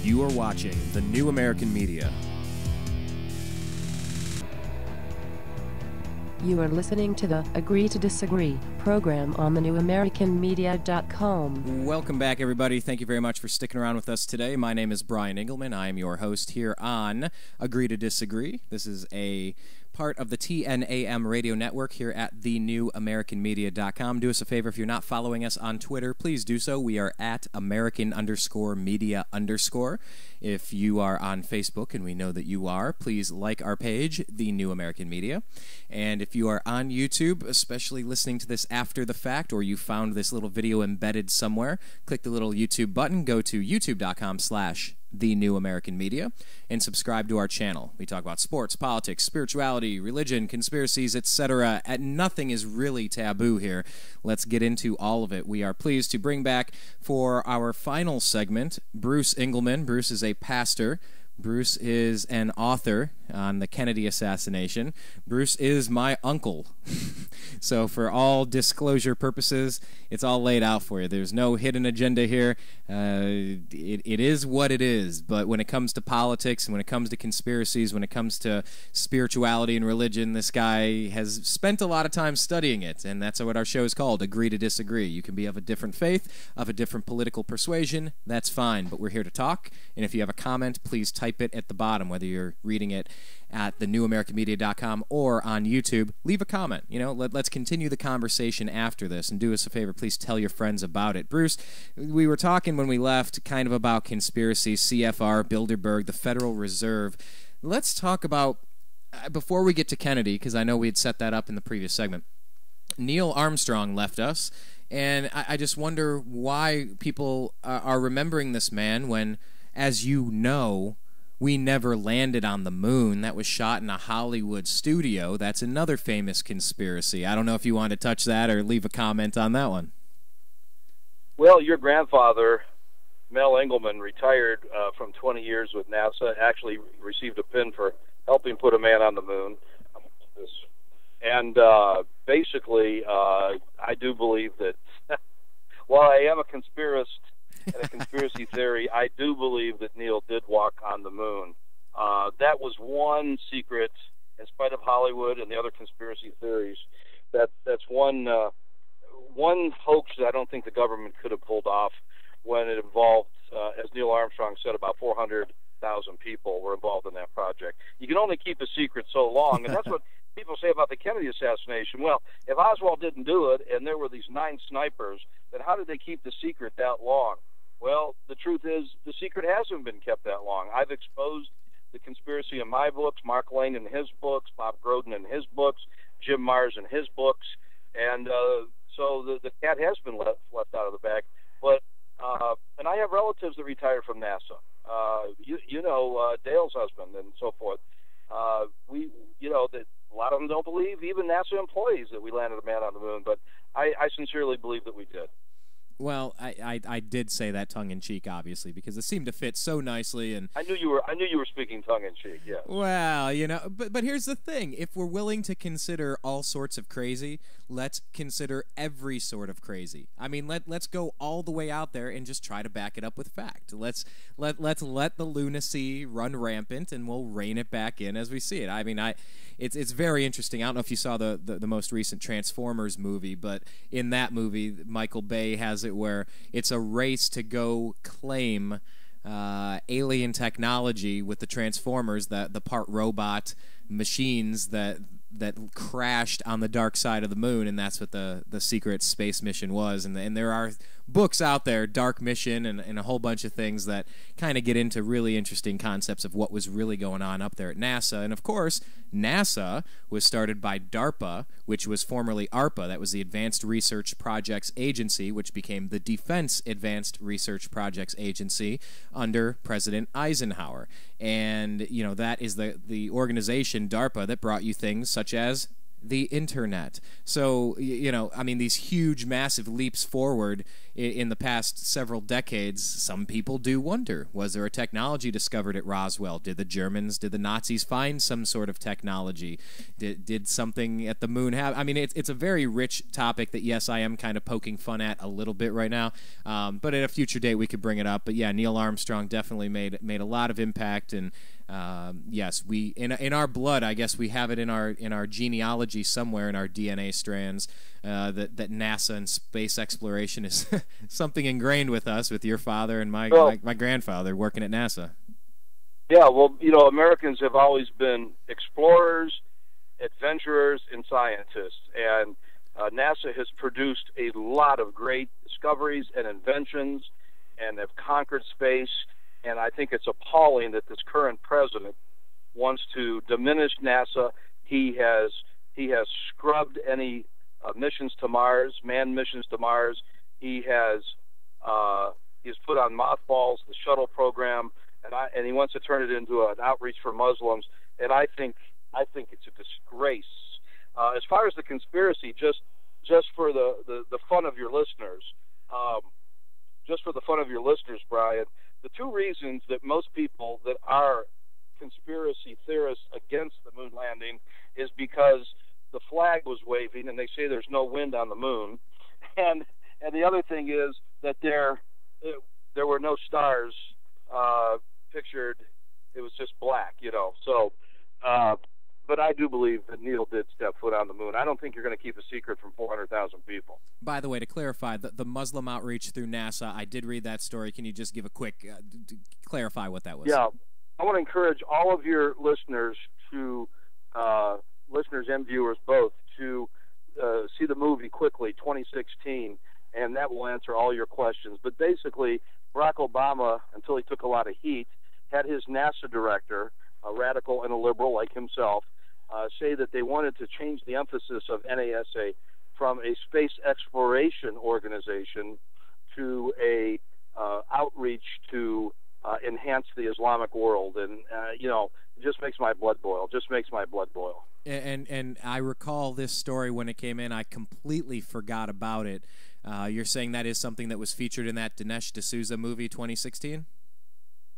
You are watching the New American Media. You are listening to the Agree to Disagree program on thenewamericanmedia.com. Welcome back, everybody. Thank you very much for sticking around with us today. My name is Brian Engelman. I am your host here on Agree to Disagree. This is a part of the TNAM radio network here at thenewamericanmedia.com. Do us a favor, if you're not following us on Twitter, please do so. We are at American_media_. If you are on Facebook, and we know that you are, please like our page, The New American Media. And if you are on YouTube, especially listening to this after the fact, or you found this little video embedded somewhere, click the little YouTube button, go to youtube.com/The New American Media, and subscribe to our channel. We talk about sports, politics, spirituality, religion, conspiracies, etc. Nothing is really taboo here. Let's get into all of it. We are pleased to bring back for our final segment Bruce Engelman. Bruce is a pastor. Bruce is an author on the Kennedy assassination. Bruce is my uncle. So for all disclosure purposes, it's all laid out for you. There's no hidden agenda here. It is what it is. But when it comes to politics, and when it comes to conspiracies, when it comes to spirituality and religion, this guy has spent a lot of time studying it. And that's what our show is called, Agree to Disagree. You can be of a different faith, of a different political persuasion. That's fine. But we're here to talk. And if you have a comment, please type it at the bottom, whether you're reading it at thenewamericanmedia.com or on YouTube. Leave a comment. Let's continue the conversation after this, and do us a favor, please tell your friends about it. Bruce, we were talking when we left kind of about conspiracy, CFR, Bilderberg, the Federal Reserve. Let's talk about, before we get to Kennedy, because I know we had set that up in the previous segment, Neil Armstrong left us, and I just wonder why people are remembering this man when, as you know, we never landed on the moon. That was shot in a Hollywood studio. That's another famous conspiracy. I don't know if you want to touch that or leave a comment on that one. Well, your grandfather, Mel Engelman, retired from 20 years with NASA, actually received a pin for helping put a man on the moon. And basically, I do believe that while I am a conspiracist, and a conspiracy theory, I do believe that Neil did walk on the moon. That was one secret, in spite of Hollywood and the other conspiracy theories. That's one hoax that I don't think the government could have pulled off when it involved, as Neil Armstrong said, about 400,000 people were involved in that project. You can only keep a secret so long, and that's what people say about the Kennedy assassination. Well, if Oswald didn't do it, and there were these 9 snipers, then how did they keep the secret that long? Well, the truth is the secret hasn't been kept that long. I've exposed the conspiracy in my books, Mark Lane in his books, Bob Groden in his books, Jim Mars in his books, and so the cat has been left out of the bag. But and I have relatives that retired from NASA. Dale's husband and so forth. That a lot of them don't believe, even NASA employees, that we landed a man on the moon. But I sincerely believe that we did. Well, I did say that tongue-in-cheek, obviously, because it seemed to fit so nicely. And I knew you were speaking tongue-in-cheek, yes. Well, but here's the thing. If we're willing to consider all sorts of crazy, let's consider every sort of crazy. I mean, let's go all the way out there and just try to back it up with fact. Let's let the lunacy run rampant, and we'll rein it back in as we see it. I mean, it's very interesting. I don't know if you saw the most recent Transformers movie, but in that movie, Michael Bay has it where it's a race to go claim alien technology with the Transformers, the part robot machines that crashed on the dark side of the moon, and that's what the secret space mission was. And there are books out there, Dark Mission, and a whole bunch of things that kind of get into really interesting concepts of what was really going on up there at NASA. And of course, NASA was started by DARPA, which was formerly ARPA. That was the Advanced Research Projects Agency, which became the Defense Advanced Research Projects Agency under President Eisenhower. And, that is the organization, DARPA, that brought you things such as the internet. So, you know, I mean, these huge, massive leaps forward in the past several decades, some people do wonder, was there a technology discovered at Roswell? Did the Germans, did the Nazis find some sort of technology? Did something at the moon happen? I mean, it's a very rich topic that, yes, I am kind of poking fun at a little bit right now, but at a future date we could bring it up. But yeah, Neil Armstrong definitely made a lot of impact, and yes, we in our blood, I guess we have it in our genealogy somewhere in our DNA strands, that NASA and space exploration is something ingrained with us, with your father and my grandfather working at NASA. Yeah, well, you know, Americans have always been explorers, adventurers, and scientists, and NASA has produced a lot of great discoveries and inventions, and have conquered space. And I think it's appalling that this current president wants to diminish NASA. He has scrubbed any missions to Mars, manned missions to Mars. He's put on mothballs the shuttle program, and he wants to turn it into an outreach for Muslims. And I think it's a disgrace. As far as the conspiracy, just for the fun of your listeners, Brian. The two reasons that most people that are conspiracy theorists against the moon landing is because the flag was waving and they say there's no wind on the moon, and the other thing is that there were no stars pictured. It was just black, you know. So, but I do believe that Neil did step foot on the moon. I don't think you're going to keep a secret from 400,000 people. By the way, to clarify, the Muslim outreach through NASA, I did read that story. Can you just give a quick, clarify what that was? Yeah. I want to encourage all of your listeners listeners and viewers both, to see the movie quickly, 2016, and that will answer all your questions. But basically, Barack Obama, until he took a lot of heat, had his NASA director, a radical and a liberal like himself, say that they wanted to change the emphasis of NASA from a space exploration organization to a outreach to enhance the Islamic world. And, you know, it just makes my blood boil. And I recall this story when it came in. I completely forgot about it. You're saying that is something that was featured in that Dinesh D'Souza movie 2016?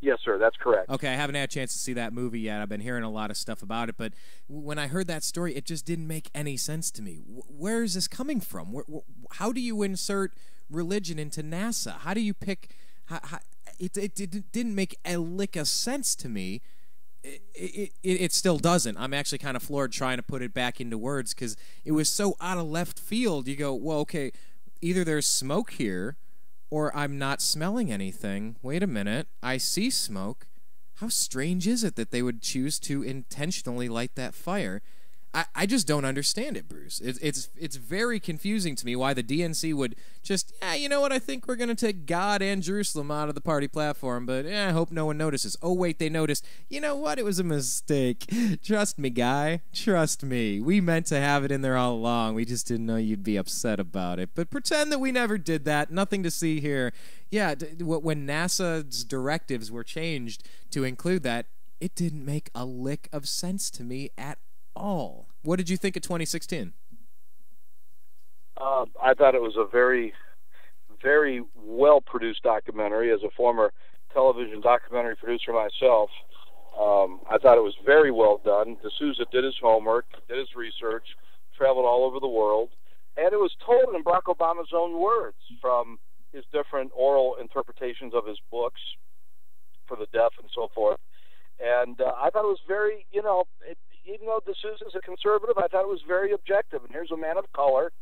Yes, sir, that's correct. Okay, I haven't had a chance to see that movie yet. I've been hearing a lot of stuff about it, but when I heard that story, it just didn't make any sense to me. Where is this coming from? How do you insert religion into NASA? How do you pick... It didn't make a lick of sense to me. It still doesn't. I'm actually kind of floored trying to put it back into words because it was so out of left field. You go, well, okay, either there's smoke here or I'm not smelling anything. Wait a minute, I see smoke. How strange is it that they would choose to intentionally light that fire? I just don't understand it, Bruce. It's very confusing to me why the DNC would just, you know what, I think we're going to take God and Jerusalem out of the party platform, but I hope no one notices. Oh, wait, they noticed. You know what? It was a mistake. Trust me, guy. Trust me. We meant to have it in there all along. We just didn't know you'd be upset about it. But pretend that we never did that. Nothing to see here. Yeah, when NASA's directives were changed to include that, it didn't make a lick of sense to me at all. What did you think of 2016? I thought it was a very, very well-produced documentary. As a former television documentary producer myself, I thought it was very well done. D'Souza did his homework, did his research, traveled all over the world, and it was told in Barack Obama's own words from his different oral interpretations of his books for the deaf and so forth. And I thought it was very, you know, even though D'Souza is a conservative, I thought it was very objective. And here's a man of color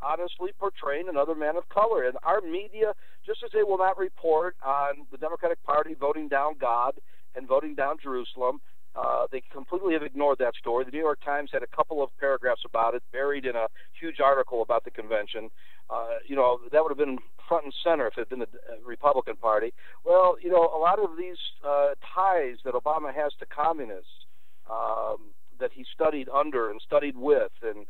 honestly portraying another man of color. And our media, just as they will not report on the Democratic Party voting down God and voting down Jerusalem, they completely have ignored that story. The New York Times had a couple of paragraphs about it, buried in a huge article about the convention. You know, that would have been front and center if it had been the Republican Party. Well, you know, a lot of these ties that Obama has to communists, that he studied under and studied with and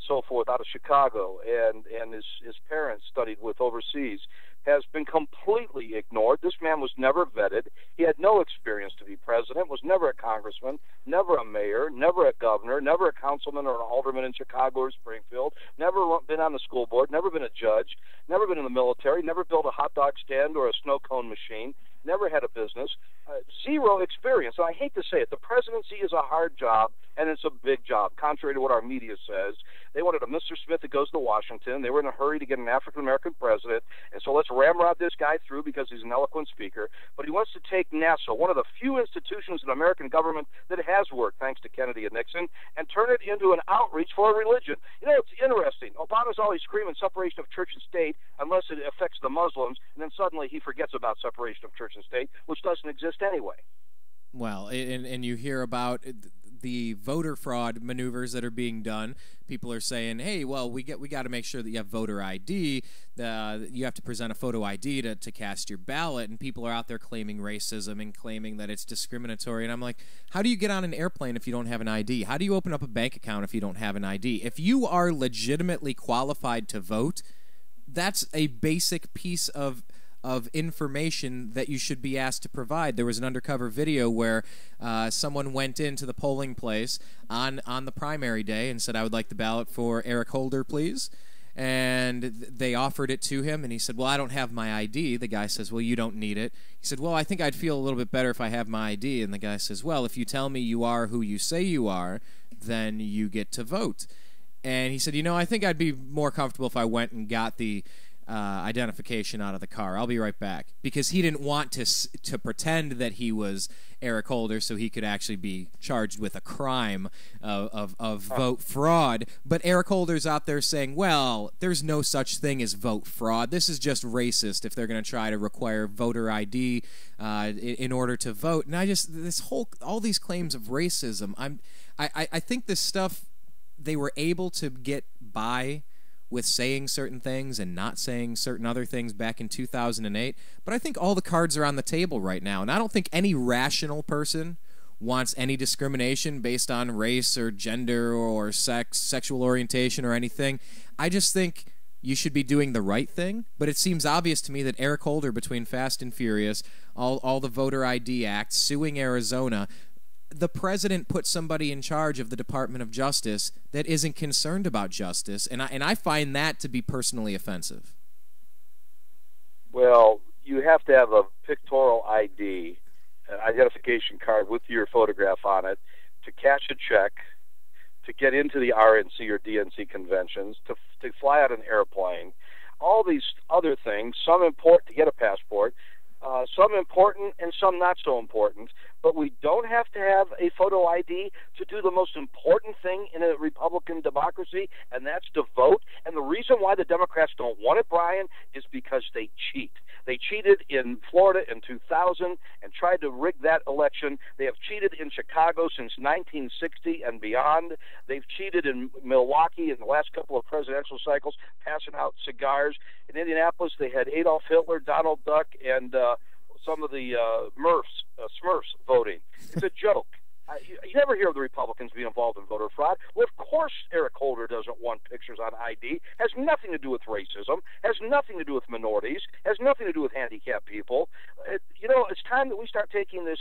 so forth out of Chicago, and his parents studied with overseas, has been completely ignored. This man was never vetted. He had no experience to be president, was never a congressman, never a mayor, never a governor, never a councilman or an alderman in Chicago or Springfield, never been on the school board, never been a judge, never been in the military, never built a hot dog stand or a snow cone machine, never had a business, zero experience. And I hate to say it, the presidency is a hard job, and it's a big job, contrary to what our media says. They wanted a Mr. Smith that goes to Washington. They were in a hurry to get an African-American president, and so let's ramrod this guy through because he's an eloquent speaker. But he wants to take NASA, one of the few institutions in American government that has worked, thanks to Kennedy and Nixon, and turn it into an outreach for a religion. You know, it's interesting. Obama's always screaming separation of church and state unless it affects the Muslims, and then suddenly he forgets about separation of church and state, which doesn't exist anyway. Well, and you hear about the voter fraud maneuvers that are being done. People are saying, "Hey, well, we got to make sure that you have voter ID. You have to present a photo ID to cast your ballot." And people are out there claiming racism and claiming that it's discriminatory. And I'm like, how do you get on an airplane if you don't have an ID? How do you open up a bank account if you don't have an ID? If you are legitimately qualified to vote, that's a basic piece of information that you should be asked to provide. There was an undercover video where someone went into the polling place on the primary day and said, "I would like the ballot for Eric Holder, please." And they offered it to him, and he said, "Well, I don't have my ID." The guy says, "Well, you don't need it." He said, "Well, I think I'd feel a little bit better if I have my ID." And the guy says, "Well, if you tell me you are who you say you are, then you get to vote." And he said, "You know, I think I'd be more comfortable if I went and got the identification out of the car. I'll be right back." Because he didn't want to pretend that he was Eric Holder so he could actually be charged with a crime of vote fraud. But Eric Holder's out there saying, well, there's no such thing as vote fraud. This is just racist if they're going to try to require voter ID in order to vote. And all these claims of racism, I think this stuff, they were able to get by with saying certain things and not saying certain other things back in 2008. But I think all the cards are on the table right now. And I don't think any rational person wants any discrimination based on race or gender or sex, sexual orientation or anything. I just think you should be doing the right thing. But it seems obvious to me that Eric Holder, between Fast and Furious, all the voter ID acts, suing Arizona, the president put somebody in charge of the Department of Justice that isn't concerned about justice, and I find that to be personally offensive. Well, you have to have a pictorial ID, an identification card with your photograph on it, to cash a check, to get into the RNC or DNC conventions, to fly out an airplane, all these other things, some important to get a passport, some important and some not so important. But we don't have to have a photo ID to do the most important thing in a Republican democracy, and that's to vote. And the reason why the Democrats don't want it, Brian, is because they cheat. They cheated in Florida in 2000 and tried to rig that election. They have cheated in Chicago since 1960 and beyond. They've cheated in Milwaukee in the last couple of presidential cycles, passing out cigars. In Indianapolis, they had Adolf Hitler, Donald Duck, and some of the Smurfs voting. It's a joke. You never hear of the Republicans being involved in voter fraud. Well, of course Eric Holder doesn't want pictures on ID. Has nothing to do with racism. Has nothing to do with minorities. Has nothing to do with handicapped people. It's time that we start taking this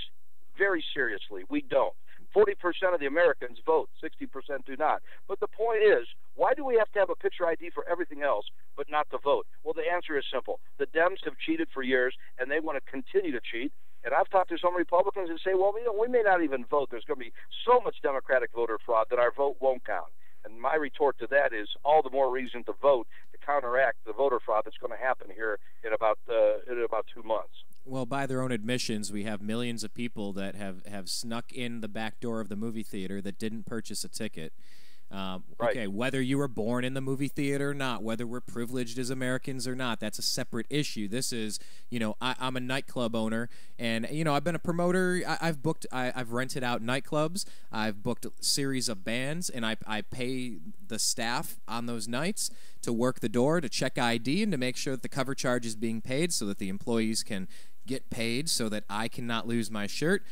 very seriously. We don't. 40% of the Americans vote. 60% do not. But the point is, why do we have to have a picture ID for everything else but not to vote? Well, the answer is simple. The Dems have cheated for years, and they want to continue to cheat. And I've talked to some Republicans who say, well, we may not even vote. There's going to be so much Democratic voter fraud that our vote won't count. And my retort to that is all the more reason to vote to counteract the voter fraud that's going to happen here in about 2 months. Well, by their own admissions, we have millions of people that have snuck in the back door of the movie theater that didn't purchase a ticket. Right. Okay, whether you were born in the movie theater or not, whether we're privileged as Americans or not, that's a separate issue. This is, I'm a nightclub owner, and, I've been a promoter. I've rented out nightclubs. I've booked a series of bands, and I pay the staff on those nights to work the door, to check ID, and to make sure that the cover charge is being paid so that the employees can get paid so that I cannot lose my shirt.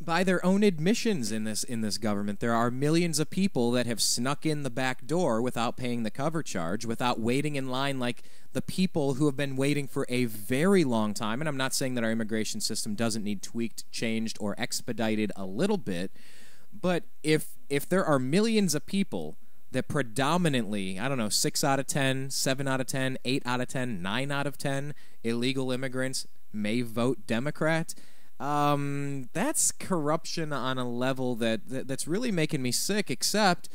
by their own admissions in this government, there are millions of people that have snuck in the back door without paying the cover charge, without waiting in line like the people who have been waiting for a very long time. And I'm not saying that our immigration system doesn't need tweaked, changed, or expedited a little bit, but if there are millions of people that predominantly, I don't know, 6 out of 10, 7 out of 10, 8 out of 10, 9 out of 10 illegal immigrants may vote Democrat, that's corruption on a level that's really making me sick, except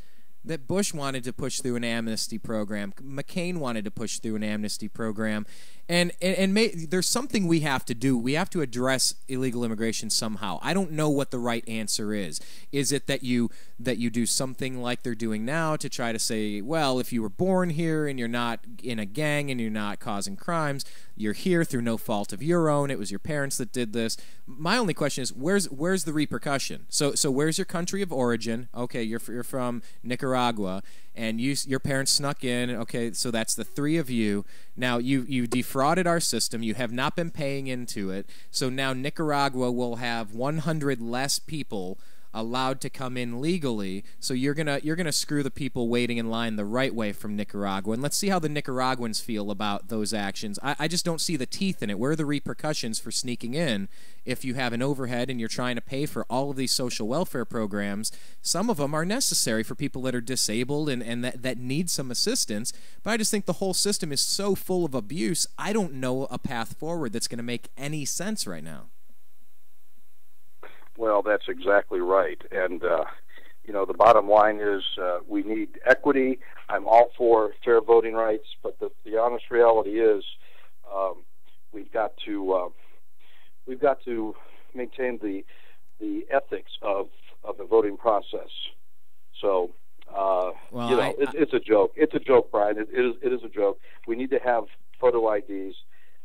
that Bush wanted to push through an amnesty program. McCain wanted to push through an amnesty program. And there's something we have to do. We have to address illegal immigration somehow. I don't know what the right answer is. Is it that you do something like they're doing now to try to say, well, if you were born here and you're not in a gang and you're not causing crimes, you're here through no fault of your own. It was your parents that did this. My only question is, where's the repercussion? So where's your country of origin? Okay, you're from Nicaragua, and your parents snuck in. Okay, so that's the 3 of you. Now you defrauded our system. You have not been paying into it. So now Nicaragua will have 100 less people allowed to come in legally. So you're gonna screw the people waiting in line the right way from Nicaragua. And let's see how the Nicaraguans feel about those actions. I just don't see the teeth in it. Where are the repercussions for sneaking in if you have an overhead and you're trying to pay for all of these social welfare programs? Some of them are necessary for people that are disabled and that need some assistance. But I just think the whole system is so full of abuse, I don't know a path forward that's going to make any sense right now. Well, that's exactly right. And, the bottom line is we need equity. I'm all for fair voting rights, but the honest reality is we've got to maintain the ethics of the voting process. So, it's a joke. It's a joke, Brian. It is a joke. We need to have photo IDs.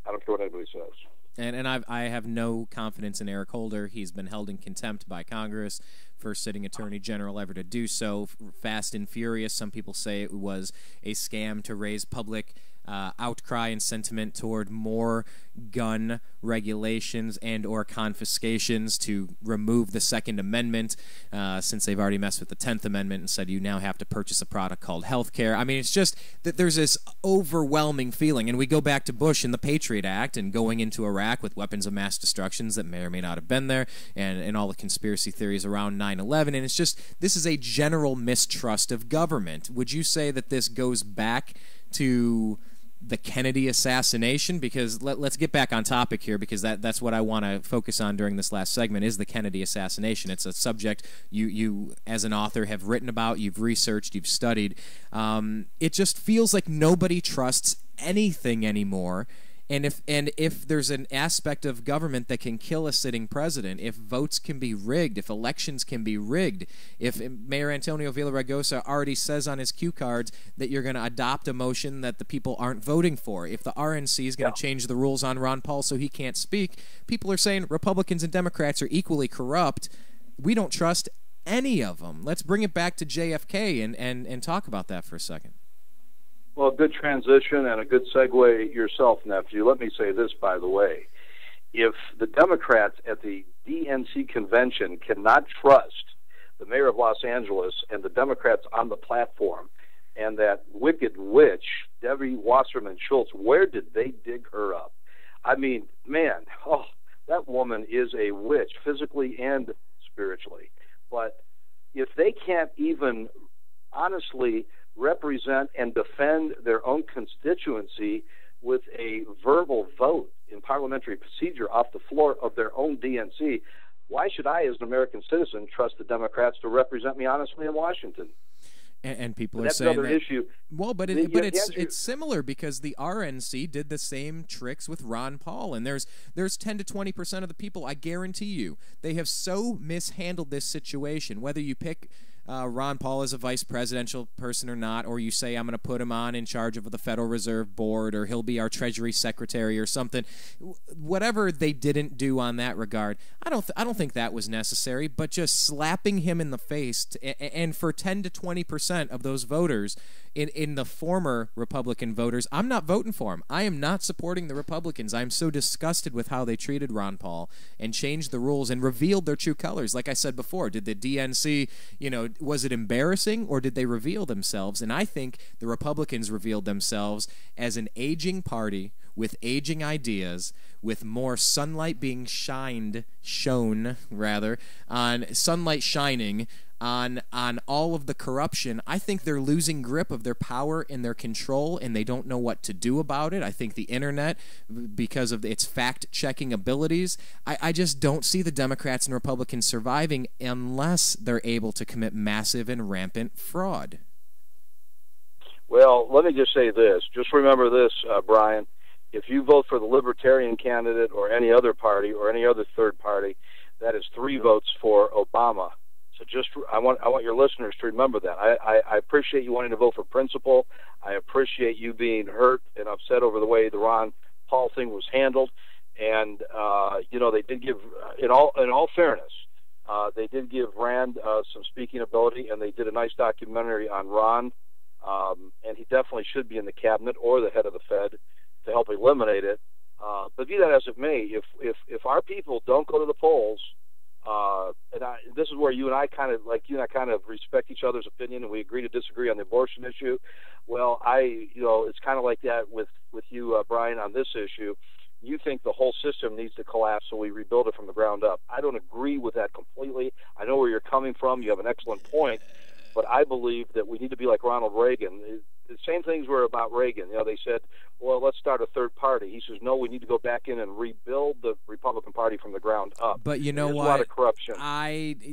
I don't care what anybody says. And I have no confidence in Eric Holder. He's been held in contempt by Congress, first sitting attorney general ever to do so. Fast and furious. Some people say it was a scam to raise public outcry and sentiment toward more gun regulations and or confiscations, to remove the Second Amendment, since they've already messed with the 10th Amendment and said you now have to purchase a product called health care. I mean, it's just that there's this overwhelming feeling, and we go back to Bush and the Patriot Act and going into Iraq with weapons of mass destructions that may or may not have been there, and all the conspiracy theories around 9/11, and it's just, this is a general mistrust of government. Would you say that this goes back to the Kennedy assassination? Because let's get back on topic here, because that's what I want to focus on during this last segment, is the Kennedy assassination. It's a subject you as an author have written about, you've researched, you've studied. It just feels like nobody trusts anything anymore. And if there's an aspect of government that can kill a sitting president, if votes can be rigged, if elections can be rigged, if Mayor Antonio Villaraigosa already says on his cue cards that you're going to adopt a motion that the people aren't voting for, if the RNC is going to change the rules on Ron Paul so he can't speak, people are saying Republicans and Democrats are equally corrupt. We don't trust any of them. Let's bring it back to JFK and talk about that for a second. Well, a good transition and a good segue yourself, nephew. Let me say this, by the way. If the Democrats at the DNC convention cannot trust the mayor of Los Angeles and the Democrats on the platform, and that wicked witch, Debbie Wasserman Schultz, where did they dig her up? I mean, man, that woman is a witch, physically and spiritually. But if they can't even honestly represent and defend their own constituency with a verbal vote in parliamentary procedure off the floor of their own DNC, why should I, as an American citizen, trust the Democrats to represent me honestly in Washington? And people are that's saying another that, issue. Well, but it's similar, because the RNC did the same tricks with Ron Paul, and there's 10 to 20% of the people, I guarantee you, they have so mishandled this situation. Whether you pick Ron Paul is a vice presidential person or not, or you say I'm going to put him on in charge of the Federal Reserve Board, or he'll be our Treasury Secretary or something. Whatever they didn't do on that regard, I don't think that was necessary. But just slapping him in the face, and for 10 to 20% of those voters, in the former Republican voters, I'm not voting for him. I am not supporting the Republicans. I'm so disgusted with how they treated Ron Paul and changed the rules and revealed their true colors. Like I said before, did the DNC, was it embarrassing, or did they reveal themselves? And I think the Republicans revealed themselves as an aging party with aging ideas, with more sunlight being shone on sunlight shining on all of the corruption. I think they're losing grip of their power and their control, and they don't know what to do about it. I think the internet, because of its fact-checking abilities, I just don't see the Democrats and Republicans surviving unless they're able to commit massive and rampant fraud. Well, let me just say this. Just remember this, Brian. If you vote for the Libertarian candidate or any other party or any other third party, that is 3 votes for Obama. So I want your listeners to remember that. I appreciate you wanting to vote for principle. I appreciate you being hurt and upset over the way the Ron Paul thing was handled. And they did give, in all fairness, they did give Rand some speaking ability, and they did a nice documentary on Ron. And he definitely should be in the cabinet or the head of the Fed to help eliminate it. But be that as it may, if our people don't go to the polls. This is where you and I kind of respect each other's opinion, and we agree to disagree on the abortion issue. Well, it's kind of like that with you, Brian, on this issue. You think the whole system needs to collapse, so we rebuild it from the ground up. I don't agree with that completely. I know where you're coming from. You have an excellent point, but I believe that we need to be like Ronald Reagan. The same things were about Reagan. They said, well, let's start a third party. He says, no, we need to go back in and rebuild the Republican Party from the ground up. But you know what? There's a lot of corruption.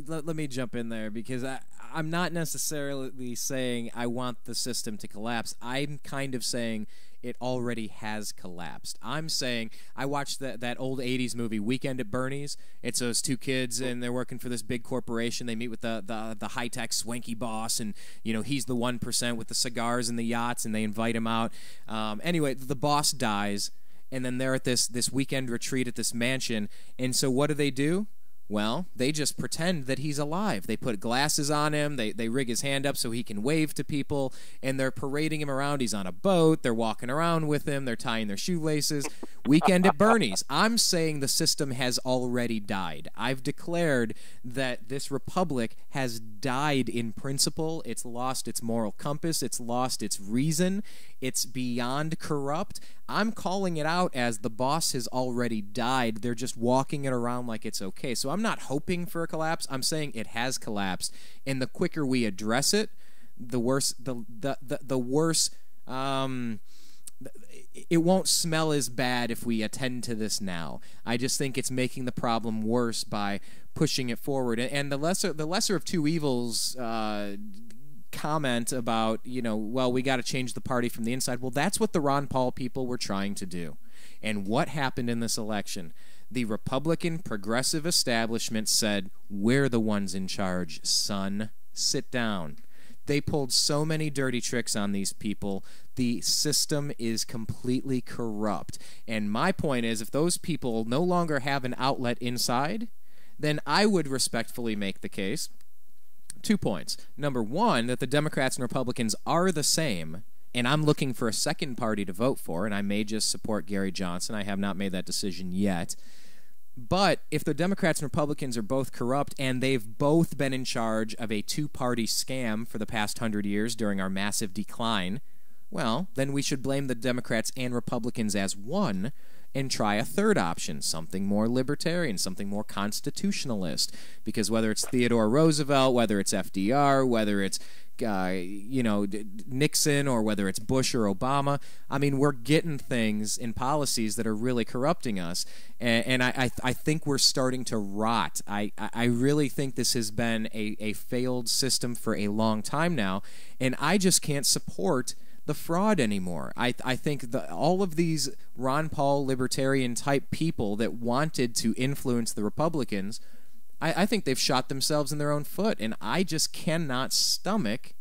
Let me jump in there, because I'm not necessarily saying I want the system to collapse. I'm kind of saying it already has collapsed. I'm saying, I watched that old 80s movie, Weekend at Bernie's. It's those 2 kids, and they're working for this big corporation. They meet with the high-tech swanky boss, and he's the 1% with the cigars and the yachts, and they invite him out. Anyway, the boss dies, and then they're at this weekend retreat at this mansion, and so what do? Well, they just pretend that he's alive. They put glasses on him. They rig his hand up so he can wave to people, and they're parading him around. He's on a boat. They're walking around with him. They're tying their shoelaces. Weekend at Bernie's. I'm saying the system has already died. I've declared that this republic has died in principle. It's lost its moral compass. It's lost its reason. It's beyond corrupt. I'm calling it out as the boss has already died. They're just walking it around like it's okay. So I'm not hoping for a collapse. I'm saying it has collapsed, and the quicker we address it, the worse. The worse. It won't smell as bad if we attend to this now. I just think it's making the problem worse by pushing it forward. And the lesser of 2 evils. Comment about, well, we got to change the party from the inside. Well, that's what the Ron Paul people were trying to do. And what happened in this election? The Republican progressive establishment said, we're the ones in charge, son. Sit down. They pulled so many dirty tricks on these people. The system is completely corrupt. And my point is, if those people no longer have an outlet inside, then I would respectfully make the case 2 points. Number 1, that the Democrats and Republicans are the same, and I'm looking for a second party to vote for, and I may just support Gary Johnson. I have not made that decision yet. But if the Democrats and Republicans are both corrupt, and they've both been in charge of a 2-party scam for the past 100 years during our massive decline, well, then we should blame the Democrats and Republicans as one and try a third option, something more libertarian, something more constitutionalist. Because whether it's Theodore Roosevelt, whether it's FDR, whether it's Nixon, or whether it's Bush or Obama, I mean, we're getting things in policies that are really corrupting us, and I think we're starting to rot. I really think this has been a failed system for a long time now, and I just can't support the fraud anymore. I think all of these Ron Paul libertarian type people that wanted to influence the Republicans I think they've shot themselves in their own foot, and I just cannot stomach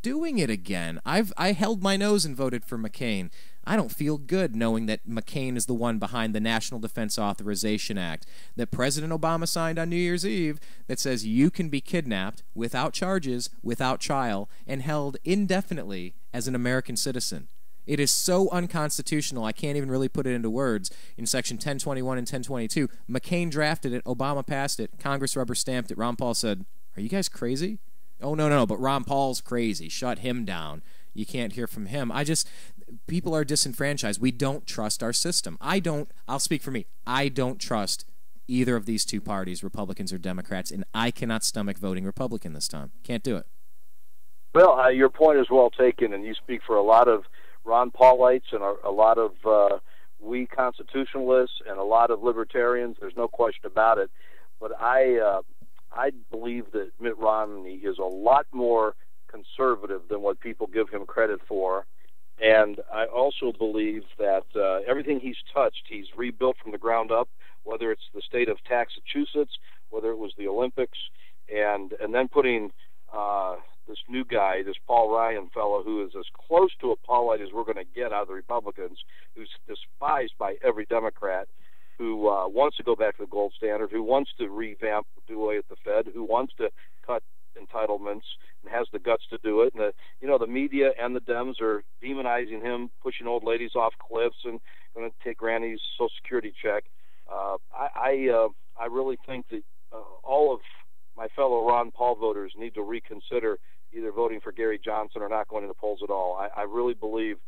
doing it again. I held my nose and voted for McCain. I don't feel good knowing that McCain is the one behind the National Defense Authorization Act that President Obama signed on New Year's Eve that says you can be kidnapped without charges, without trial, and held indefinitely as an American citizen. It is so unconstitutional, I can't even really put it into words. In Section 1021 and 1022, McCain drafted it, Obama passed it, Congress rubber stamped it. Ron Paul said, "Are you guys crazy?" "Oh, no, but Ron Paul's crazy. Shut him down. You can't hear from him." People are disenfranchised. We don't trust our system. I'll speak for me. I don't trust either of these two parties, Republicans or Democrats, and I cannot stomach voting Republican this time. Can't do it. Well, your point is well taken, and you speak for a lot of Ron Paulites and a lot of we constitutionalists and a lot of libertarians. There's no question about it. But I believe that Mitt Romney is a lot more conservative than what people give him credit for. And I also believe that everything he's touched, he's rebuilt from the ground up, whether it's the state of Massachusetts, whether it was the Olympics, and then putting this new guy, this Paul Ryan fellow, who is as close to a Paulite as we're going to get out of the Republicans, who's despised by every Democrat, who wants to go back to the gold standard, who wants to revamp, do away with the Fed, who wants to cut entitlements and has the guts to do it. And the media and the Dems are demonizing him, pushing old ladies off cliffs and going to take Granny's Social Security check. I really think that all of my fellow Ron Paul voters need to reconsider either voting for Gary Johnson or not going to the polls at all. I really believe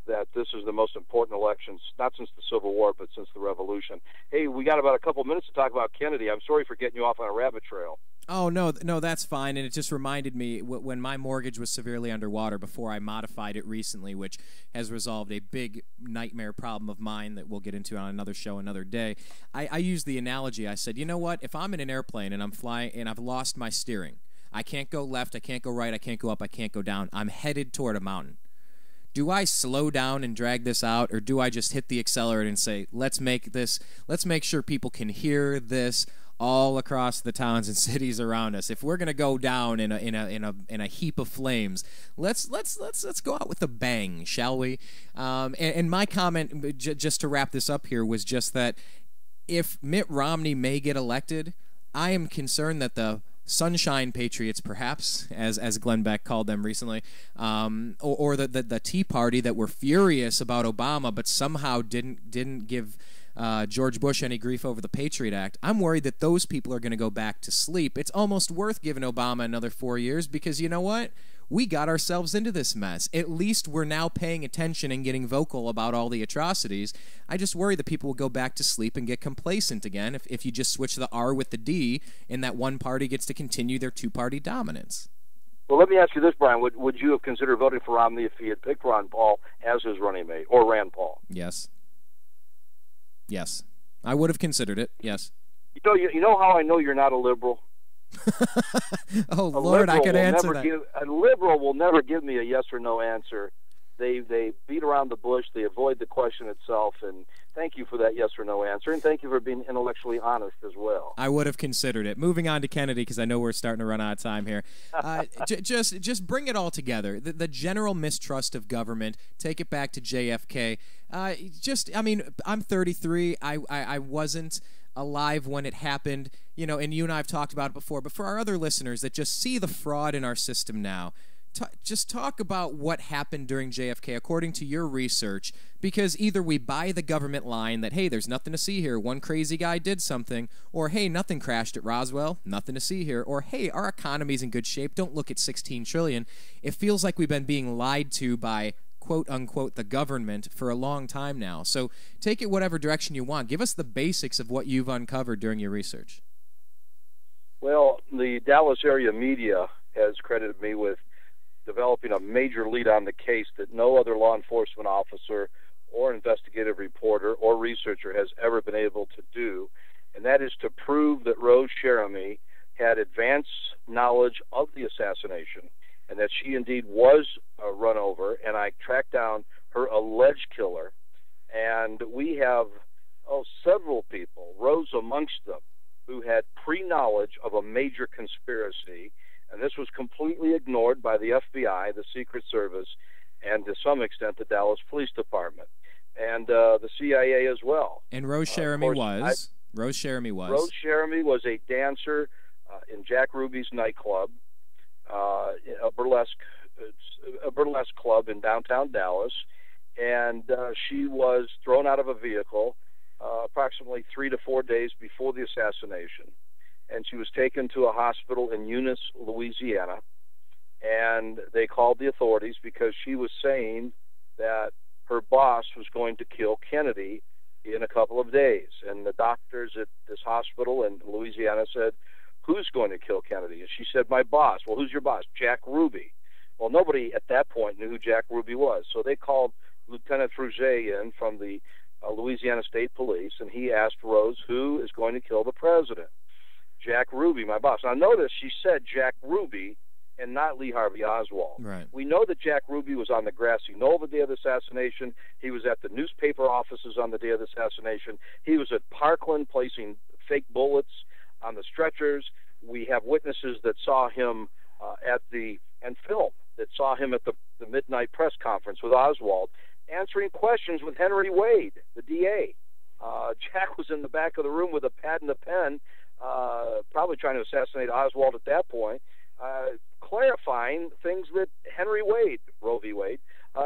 that this is the most important election, not since the Civil War, but since the Revolution. Hey, we got about a couple minutes to talk about Kennedy. I'm sorry for getting you off on a rabbit trail. Oh, no, that's fine, and it just reminded me when my mortgage was severely underwater before I modified it recently, which has resolved a big nightmare problem of mine that we'll get into on another show another day. I used the analogy. I said, you know what, if I'm in an airplane and I'm flying and I've lost my steering, I can't go left, I can't go right, I can't go up, I can't go down, I'm headed toward a mountain. Do I slow down and drag this out, or do I just hit the accelerator and say, let's make sure people can hear this all across the towns and cities around us? If we're going to go down in a heap of flames, let's go out with a bang, shall we? And my comment, just to wrap this up here, was just that if Mitt Romney may get elected, I am concerned that the Sunshine Patriots, perhaps, as Glenn Beck called them recently, or the Tea Party that were furious about Obama but somehow didn't give George Bush any grief over the Patriot Act. I'm worried that those people are going to go back to sleep. It's almost worth giving Obama another 4 years because you know what? We got ourselves into this mess. At least we're now paying attention and getting vocal about all the atrocities. I just worry that people will go back to sleep and get complacent again if you just switch the R with the D and that one party gets to continue their two-party dominance. Well, let me ask you this, Brian. Would you have considered voting for Romney if he had picked Ron Paul as his running mate, or Rand Paul? Yes. Yes. I would have considered it, yes. You know how I know you're not a liberal? Oh, Lord, I could answer that. A liberal will never give me a yes or no answer. They beat around the bush. They avoid the question itself. And thank you for that yes or no answer. And thank you for being intellectually honest as well. I would have considered it. Moving on to Kennedy, because I know we're starting to run out of time here. Just bring it all together. The general mistrust of government. Take it back to JFK. I'm 33. I wasn't alive when it happened, and you and I have talked about it before, but for our other listeners that just see the fraud in our system now, just talk about what happened during JFK according to your research, because either we buy the government line that, hey, there's nothing to see here, one crazy guy did something, or, hey, nothing crashed at Roswell, nothing to see here, or, hey, our economy's in good shape, don't look at $16 trillion. It feels like we've been being lied to by quote-unquote the government for a long time now. So take it whatever direction you want. Give us the basics of what you've uncovered during your research. Well, the Dallas area media has credited me with developing a major lead on the case that no other law enforcement officer or investigative reporter or researcher has ever been able to do, and that is to prove that Rose Jeremy had advanced knowledge of the assassination and that she indeed was run over, and I tracked down her alleged killer. And we have several people, Rose amongst them, who had pre-knowledge of a major conspiracy, and this was completely ignored by the FBI, the Secret Service, and to some extent the Dallas Police Department, and the CIA as well. And Rose Cheramy was. Rose Cheramy was a dancer in Jack Ruby's nightclub, a burlesque club in downtown Dallas, and she was thrown out of a vehicle approximately 3 to 4 days before the assassination, and she was taken to a hospital in Eunice, Louisiana, and they called the authorities because she was saying that her boss was going to kill Kennedy in a couple of days. And the doctors at this hospital in Louisiana said, "Who's going to kill Kennedy?" And she said, "My boss." "Well, who's your boss?" "Jack Ruby." Well, nobody at that point knew who Jack Ruby was. So they called Lieutenant Fruget in from the Louisiana State Police, and he asked Rose, "Who is going to kill the president?" "Jack Ruby, my boss." Now notice she said Jack Ruby and not Lee Harvey Oswald. Right. We know that Jack Ruby was on the grassy knoll the day of the assassination. He was at the newspaper offices on the day of the assassination. He was at Parkland placing fake bullets on the stretchers. We have witnesses that saw him and film that saw him at the midnight press conference with Oswald, answering questions with Henry Wade, the DA. Jack was in the back of the room with a pad and a pen, probably trying to assassinate Oswald at that point, clarifying things that Henry Wade, Roe v. Wade,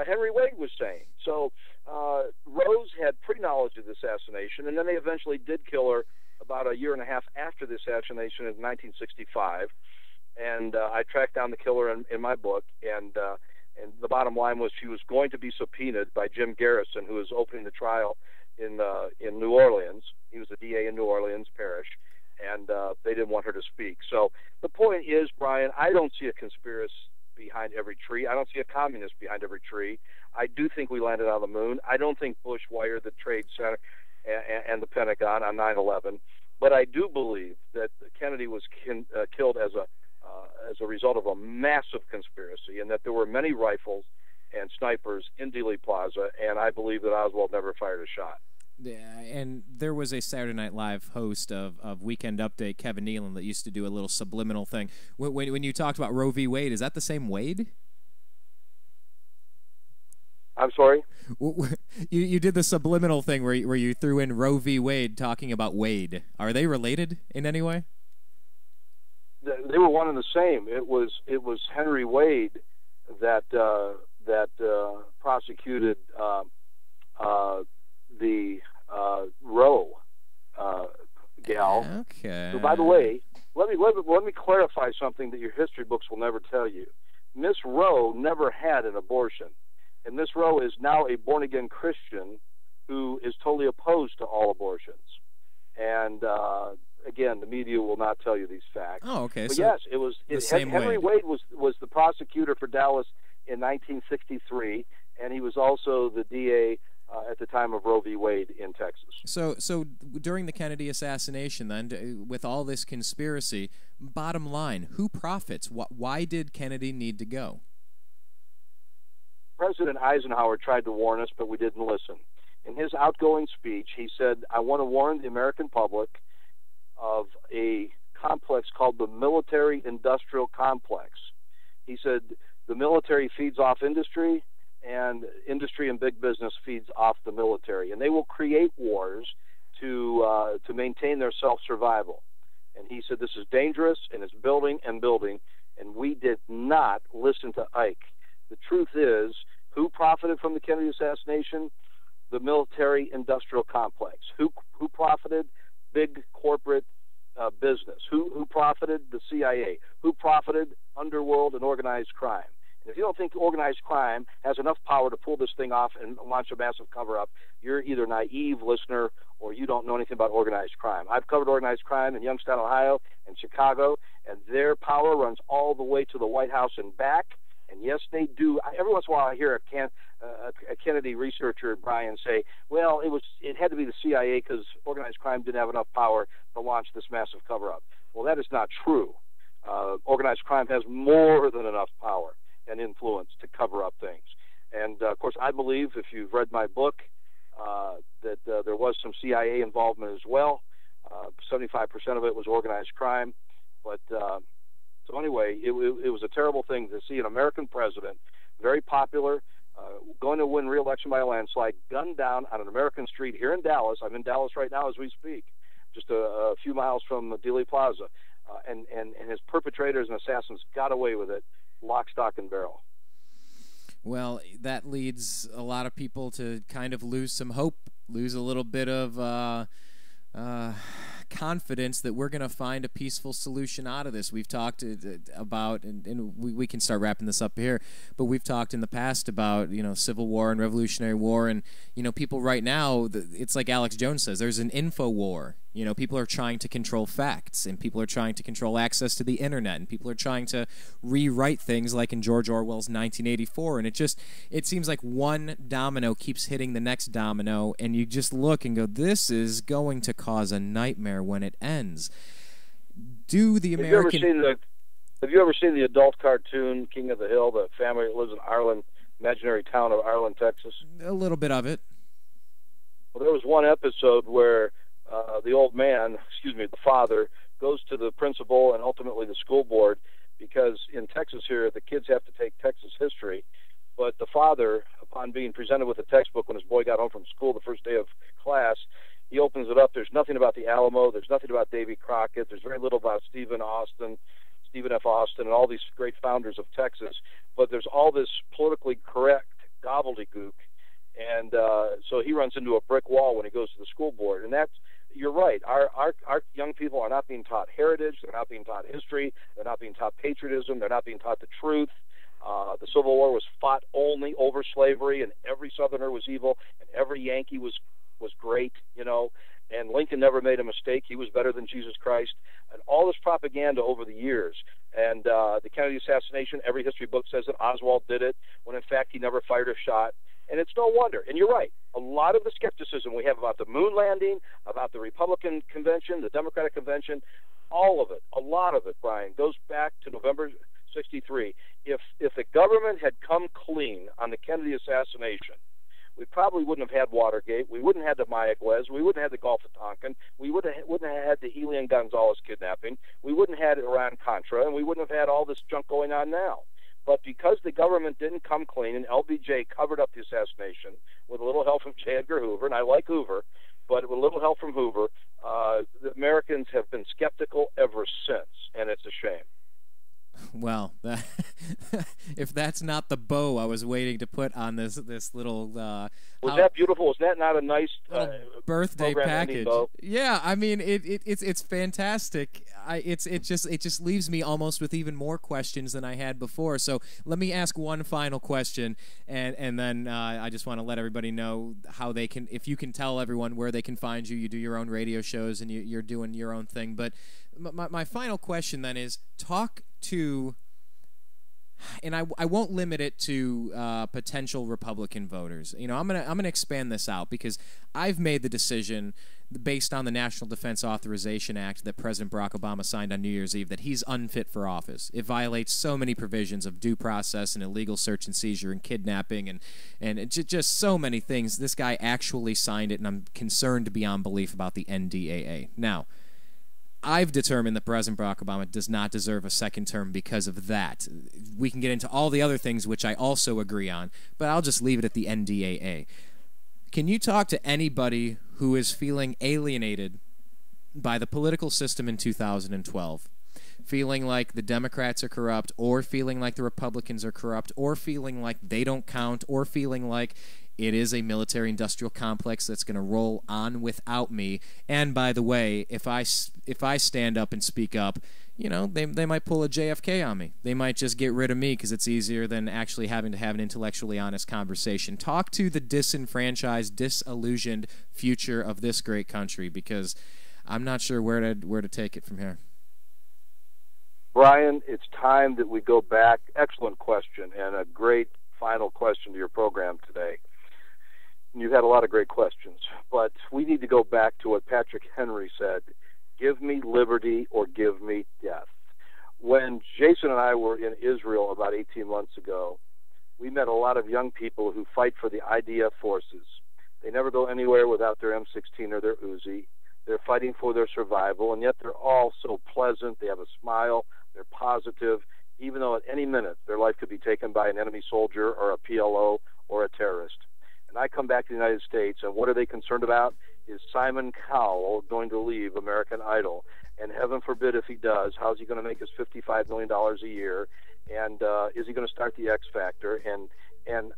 Henry Wade was saying. So Rose had pre-knowledge of the assassination, and then they eventually did kill her about a year and a half after the assassination in 1965. And I tracked down the killer in my book, and the bottom line was she was going to be subpoenaed by Jim Garrison, who was opening the trial in New Orleans. He was the DA in New Orleans Parish, and they didn't want her to speak. So the point is, Brian, I don't see a conspiracy behind every tree. I don't see a communist behind every tree. I do think we landed on the moon. I don't think Bush wired the Trade Center and the Pentagon on 9/11, but I do believe that Kennedy was killed as a result of a massive conspiracy, and that there were many rifles and snipers in Dealey Plaza, and I believe that Oswald never fired a shot. Yeah, and there was a Saturday Night Live host of Weekend Update, Kevin Nealon, that used to do a little subliminal thing. When you talked about Roe v. Wade, is that the same Wade? I'm sorry? You did the subliminal thing where you threw in Roe v. Wade talking about Wade. Are they related in any way? They were one and the same. It was Henry Wade that prosecuted the Roe gal. Okay. So, by the way, let me clarify something that your history books will never tell you. Miss Roe never had an abortion, and Miss Roe is now a born-again Christian who is totally opposed to all abortions. And again, the media will not tell you these facts. Oh, okay. But so yes, it was Henry Wade was the prosecutor for Dallas in 1963, and he was also the DA at the time of Roe v. Wade in Texas. So during the Kennedy assassination, then, with all this conspiracy, bottom line, who profits? Why did Kennedy need to go? President Eisenhower tried to warn us, but we didn't listen. In his outgoing speech, he said, "I want to warn the American public of a complex called the military-industrial complex." He said, the military feeds off industry, and industry and big business feeds off the military, and they will create wars to maintain their self-survival. And he said this is dangerous, and it's building and building, and we did not listen to Ike. The truth is, who profited from the Kennedy assassination? The military-industrial complex. Who profited? Big corporate business. Who profited? The CIA. Who profited? Underworld and organized crime. And if you don't think organized crime has enough power to pull this thing off and launch a massive cover-up, you're either naive listener or you don't know anything about organized crime. I've covered organized crime in Youngstown, Ohio, and Chicago, and their power runs all the way to the White House and back. And yes, they do. Every once in a while, I hear a Kennedy researcher, Brian, say, "Well, it had to be the CIA because organized crime didn't have enough power to launch this massive cover-up." Well, that is not true. Organized crime has more than enough power and influence to cover up things. And of course, I believe, if you've read my book, that there was some CIA involvement as well. 75% of it was organized crime. But so anyway, it was a terrible thing to see an American president, very popular, going to win re-election by a landslide, gunned down on an American street here in Dallas. I'm in Dallas right now as we speak, just a few miles from Dealey Plaza. And his perpetrators and assassins got away with it, lock, stock, and barrel. Well, that leads a lot of people to kind of lose some hope, lose a little bit of confidence that we're going to find a peaceful solution out of this. We've talked about, and we can start wrapping this up here, but we've talked in the past about, Civil War and Revolutionary War, and, people right now, it's like Alex Jones says, there's an info war. People are trying to control facts, and people are trying to control access to the internet, and people are trying to rewrite things like in George Orwell's 1984, and it seems like one domino keeps hitting the next domino, and you just look and go, this is going to cause a nightmare when it ends. Have you ever seen the adult cartoon King of the Hill, the family that lives in Ireland, imaginary town of Ireland, Texas? A little bit of it. Well, there was one episode where the father, goes to the principal and ultimately the school board, because in Texas here, the kids have to take Texas history. But the father, upon being presented with a textbook when his boy got home from school the first day of class, he opens it up. There's nothing about the Alamo. There's nothing about Davy Crockett. There's very little about Stephen F. Austin, and all these great founders of Texas. But there's all this politically correct gobbledygook. And so he runs into a brick wall when he goes to the school board. And you're right. Our young people are not being taught heritage. They're not being taught history. They're not being taught patriotism. They're not being taught the truth. The Civil War was fought only over slavery, and every Southerner was evil, and every Yankee was great, and Lincoln never made a mistake. He was better than Jesus Christ. And all this propaganda over the years. And the Kennedy assassination, every history book says that Oswald did it, when in fact he never fired a shot. And it's no wonder. And you're right. A lot of the skepticism we have about the moon landing, about the Republican convention, the Democratic convention, all of it, a lot of it, Brian, goes back to November 63. If the government had come clean on the Kennedy assassination, we probably wouldn't have had Watergate. We wouldn't have had the Mayaguez. We wouldn't have had the Gulf of Tonkin. We wouldn't have had the Elian Gonzalez kidnapping. We wouldn't have had Iran-Contra, and we wouldn't have had all this junk going on now. But because the government didn't come clean, and LBJ covered up the assassination with a little help from J. Edgar Hoover, and I like Hoover, but with a little help from Hoover, the Americans have been skeptical ever since, and it's a shame. Well, if that's not the bow I was waiting to put on this little was that beautiful? Was that not a nice birthday package? Yeah, I mean it's fantastic. It just leaves me almost with even more questions than I had before. So let me ask one final question, and then I just want to let everybody know how they can, if you can tell everyone where they can find you. You do your own radio shows and you're doing your own thing. But my final question then is talk to, and I won't limit it to potential Republican voters. I'm gonna expand this out because I've made the decision based on the National Defense Authorization Act that President Barack Obama signed on New Year's Eve that he's unfit for office. It violates so many provisions of due process and illegal search and seizure and kidnapping and just so many things. This guy actually signed it, and I'm concerned beyond belief about the NDAA. Now, I've determined that President Barack Obama does not deserve a second term because of that. We can get into all the other things, which I also agree on, but I'll just leave it at the NDAA. Can you talk to anybody who is feeling alienated by the political system in 2012, feeling like the Democrats are corrupt, or feeling like the Republicans are corrupt, or feeling like they don't count, or feeling like it is a military-industrial complex that's going to roll on without me? And by the way, if I stand up and speak up, they might pull a JFK on me. They might just get rid of me because it's easier than actually having to have an intellectually honest conversation. Talk to the disenfranchised, disillusioned future of this great country, because I'm not sure where to take it from here. Brian, it's time that we go back. Excellent question, and a great final question to your program today. You've had a lot of great questions, but we need to go back to what Patrick Henry said: give me liberty or give me death. When Jason and I were in Israel about 18 months ago, we met a lot of young people who fight for the IDF forces. They never go anywhere without their M16 or their Uzi. They're fighting for their survival, and yet they're all so pleasant. They have a smile. They're positive, even though at any minute their life could be taken by an enemy soldier or a PLO or a terrorist. And I come back to the United States, and what are they concerned about? Is Simon Cowell going to leave American Idol? And heaven forbid if he does, how's he going to make his $55 million a year? And is he going to start the X Factor? And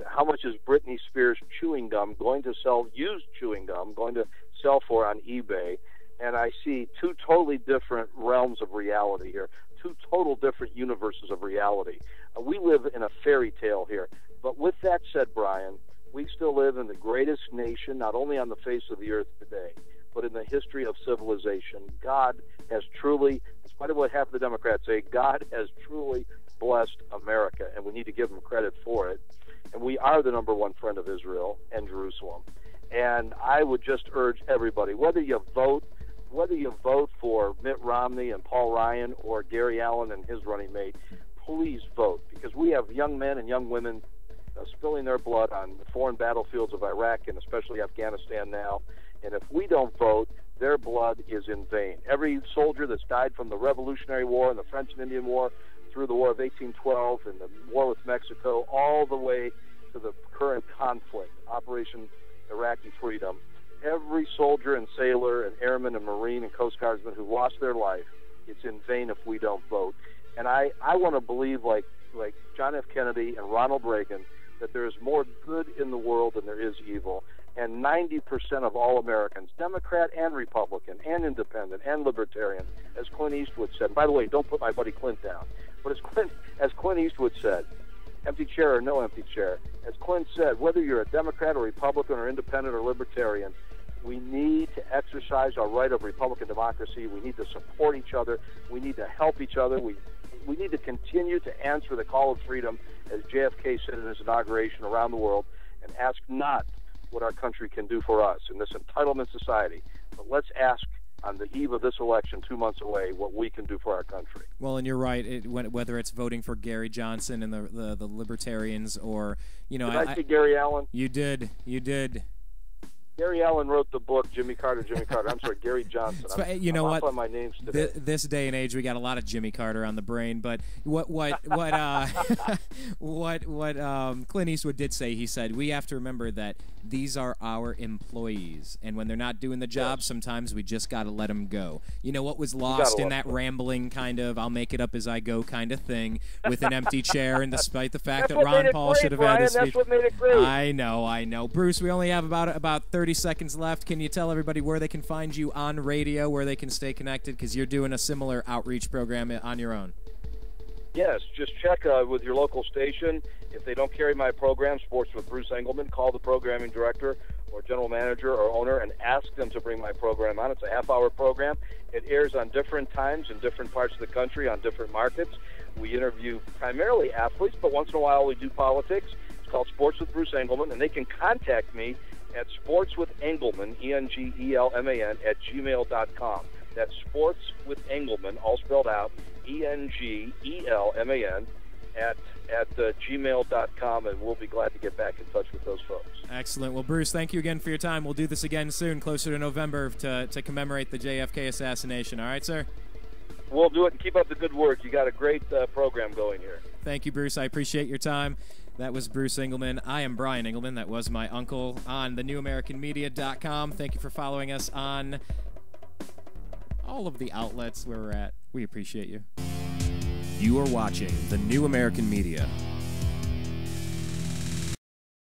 how much is Britney Spears chewing gum going to sell, used chewing gum, going to sell for on eBay? And I see two totally different realms of reality here, two total different universes of reality. We live in a fairy tale here. But with that said, Brian, we still live in the greatest nation, not only on the face of the earth today, but in the history of civilization. God has truly, in spite of what half of the Democrats say, God has truly blessed America, and we need to give him credit for it. And we are the number one friend of Israel and Jerusalem. And I would just urge everybody, whether you vote for Mitt Romney and Paul Ryan or Gary Allen and his running mate, please vote, because we have young men and young women spilling their blood on the foreign battlefields of Iraq and especially Afghanistan now. And if we don't vote, their blood is in vain. Every soldier that's died from the Revolutionary War and the French and Indian War through the War of 1812 and the war with Mexico, all the way to the current conflict, Operation Iraqi Freedom, every soldier and sailor and airman and Marine and Coast Guardsman who lost their life, it's in vain if we don't vote. And I want to believe, like John F. Kennedy and Ronald Reagan, that there is more good in the world than there is evil. And 90% of all Americans, Democrat and Republican and Independent and Libertarian, as Clint Eastwood said, and by the way, don't put my buddy Clint down, but as Clint Eastwood said, empty chair or no empty chair, as Clint said, whether you're a Democrat or Republican or Independent or Libertarian, we need to exercise our right of Republican democracy. We need to support each other. We need to help each other. We need to continue to answer the call of freedom, as JFK said in his inauguration around the world, and ask not what our country can do for us in this entitlement society, but let's ask on the eve of this election 2 months away what we can do for our country. Well, and you're right. Whether it's voting for Gary Johnson and the Libertarians, or Did I say Gary Allen? You did. Gary Allen wrote the book Jimmy Carter. I'm sorry, Gary Johnson. You know what? On my names today. This day and age, we got a lot of Jimmy Carter on the brain. But what Clint Eastwood did say, he said, we have to remember that these are our employees, and when they're not doing the job, sometimes we just got to let them go. You know what was lost in that rambling kind of I'll make it up as I go kind of thing with an empty chair, and despite the fact that Ron Paul should have had his speech. That's what made it great. I know. Bruce, we only have about 30 seconds left. Can you tell everybody where they can find you on radio, where they can stay connected, because you're doing a similar outreach program on your own? Yes, just check with your local station. If they don't carry my program, Sports with Bruce Engelman, call the programming director or general manager or owner and ask them to bring my program on. It's a half-hour program. It airs on different times in different parts of the country on different markets. We interview primarily athletes, but once in a while we do politics. It's called Sports with Bruce Engelman, and they can contact me at sportswithengelman, E-N-G-E-L-M-A-N, at gmail.com. That's Sports with Engelman, all spelled out, E-N-G-E-L-M-A-N, at gmail.com, and we'll be glad to get back in touch with those folks. Excellent. Well, Bruce, thank you again for your time. We'll do this again soon, closer to November, to commemorate the JFK assassination. All right, sir? We'll do it, and keep up the good work. You got a great program going here. Thank you, Bruce. I appreciate your time. That was Bruce Engelman. I am Brian Engelman. That was my uncle on thenewamericanmedia.com. Thank you for following us on all of the outlets where we're at. We appreciate you. You are watching The New American Media.